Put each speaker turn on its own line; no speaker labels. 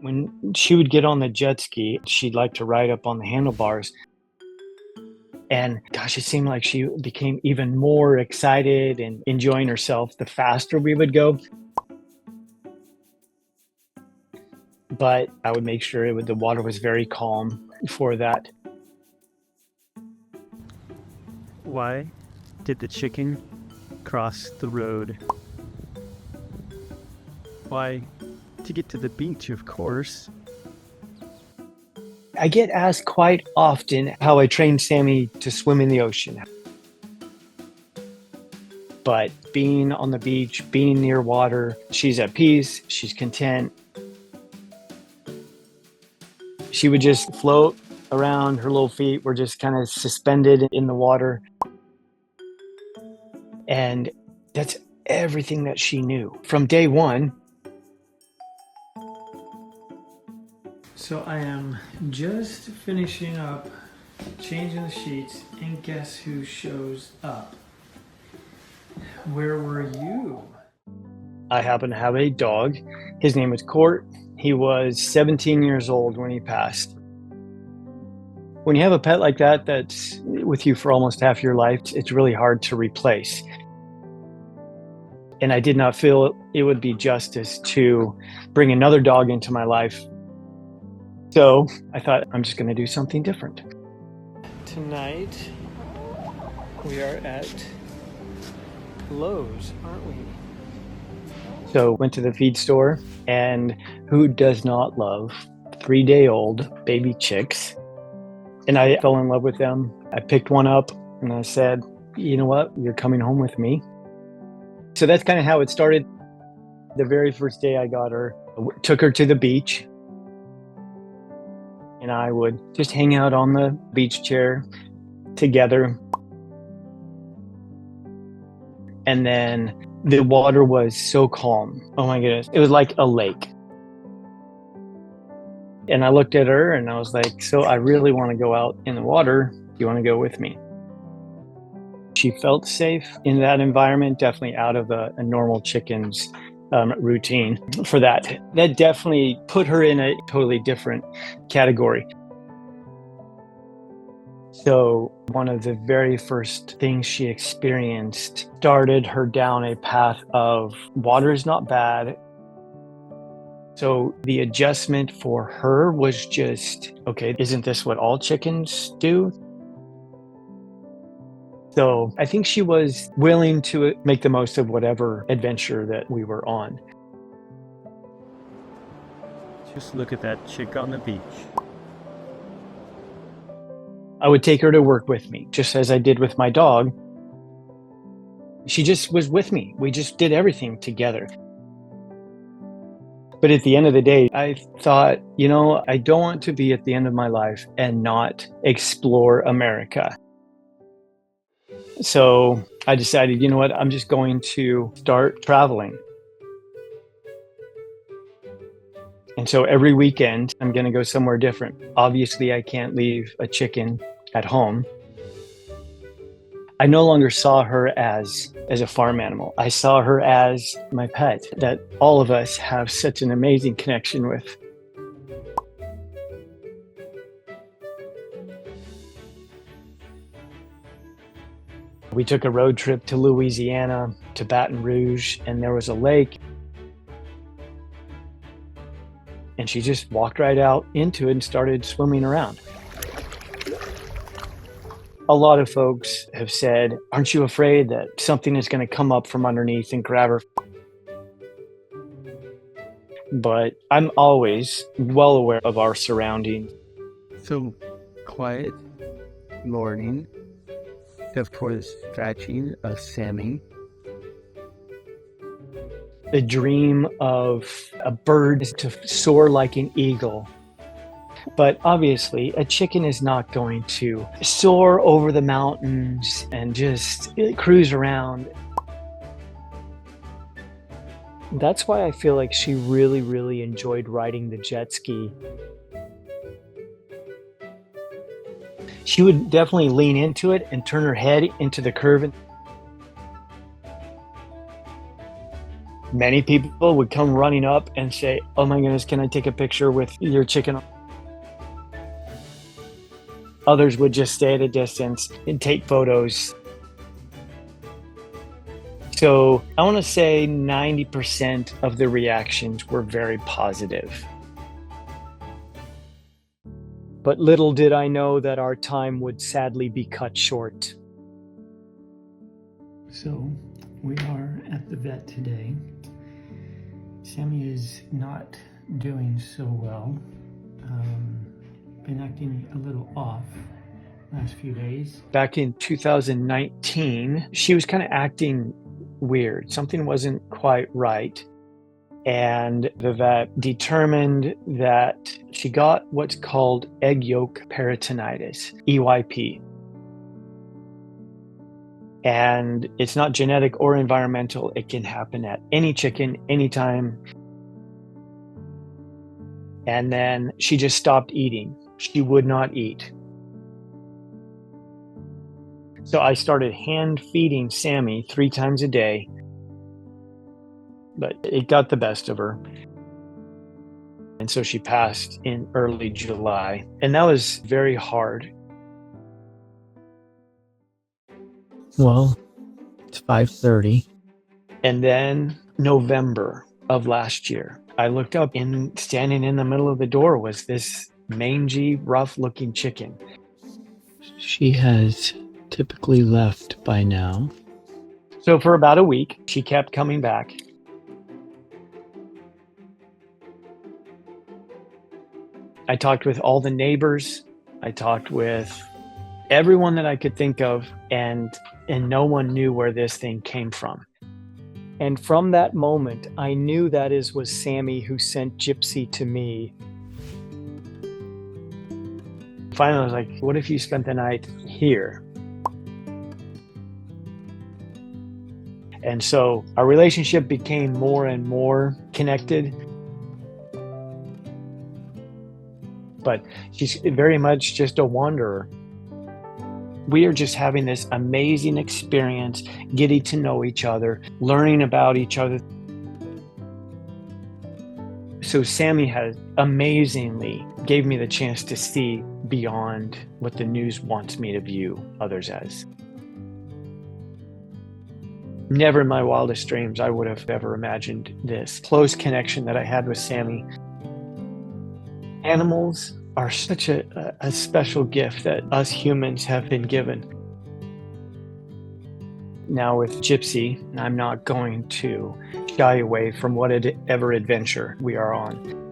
When she would get on the jet ski, she'd like to ride up on the handlebars. And gosh, it seemed like she became even more excited and enjoying herself the faster we would go. But I would make sure the water was very calm for that.
Why did the chicken cross the road? Why? To get to the beach, of course.
I get asked quite often how I trained Sammy to swim in the ocean. But being on the beach, being near water, she's at peace, she's content. She would just float around, her little feet were just kind of suspended in the water. And that's everything that she knew from day one. So I am just finishing up changing the sheets, and guess who shows up? Where were you? I happen to have a dog. His name is Court. He was 17 years old when he passed. When you have a pet like that that's with you for almost half your life, it's really hard to replace. And I did not feel it would be justice to bring another dog into my life. So I thought, I'm just going to do something different. Tonight, we are at Lowe's, aren't we? So went to the feed store, and who does not love 3-day-old baby chicks? And I fell in love with them. I picked one up and I said, you know what? You're coming home with me. So that's kind of how it started. The very first day I got her, took her to the beach. And I would just hang out on the beach chair together. And then the water was so calm. Oh my goodness. It was like a lake. And I looked at her and I was like, so I really want to go out in the water. Do you want to go with me? She felt safe in that environment, definitely out of a normal chicken's routine for that. That definitely put her in a totally different category. So one of the very first things she experienced started her down a path of water is not bad. So the adjustment for her was just, okay, isn't this what all chickens do? So I think she was willing to make the most of whatever adventure that we were on.
Just look at that chick on the beach.
I would take her to work with me, just as I did with my dog. She just was with me. We just did everything together. But at the end of the day, I thought, I don't want to be at the end of my life and not explore America. So I decided, you know what, I'm just going to start traveling. And so every weekend, I'm going to go somewhere different. Obviously, I can't leave a chicken at home. I no longer saw her as a farm animal. I saw her as my pet that all of us have such an amazing connection with. We took a road trip to Louisiana, to Baton Rouge, and there was a lake. And she just walked right out into it and started swimming around. A lot of folks have said, aren't you afraid that something is going to come up from underneath and grab her? But I'm always well aware of our surroundings.
So, quiet morning. Of course, scratching of Sammy.
The dream of a bird is to soar like an eagle. But obviously, a chicken is not going to soar over the mountains and just cruise around. That's why I feel like she really, really enjoyed riding the jet ski. She would definitely lean into it and turn her head into the curve. Many people would come running up and say, "Oh my goodness, can I take a picture with your chicken?" Others would just stay at a distance and take photos. So I want to say 90% of the reactions were very positive. But little did I know that our time would sadly be cut short. So we are at the vet today. Sammy is not doing so well. Been acting a little off last few days. Back in 2019, she was kind of acting weird. Something wasn't quite right. And the vet determined that she got what's called egg yolk peritonitis, EYP. And it's not genetic or environmental. It can happen at any chicken, anytime. And then she just stopped eating. She would not eat. So I started hand feeding Sammy 3 times a day, but it got the best of her. And so she passed in early July, and that was very hard.
Well, it's 5:30.
And then November of last year, I looked up, and standing in the middle of the door was this mangy, rough-looking chicken.
She has typically left by now.
So for about a week, she kept coming back. I talked with all the neighbors. I talked with everyone that I could think of, and no one knew where this thing came from. And from that moment, I knew that was Sammy who sent Gypsy to me. Finally, I was like, what if you spent the night here? And so our relationship became more and more connected. But she's very much just a wanderer. We are just having this amazing experience, getting to know each other, learning about each other. So Sammy has amazingly gave me the chance to see beyond what the news wants me to view others as. Never in my wildest dreams I would have ever imagined this close connection that I had with Sammy. Animals are such a special gift that us humans have been given. Now with Gypsy, I'm not going to shy away from whatever adventure we are on.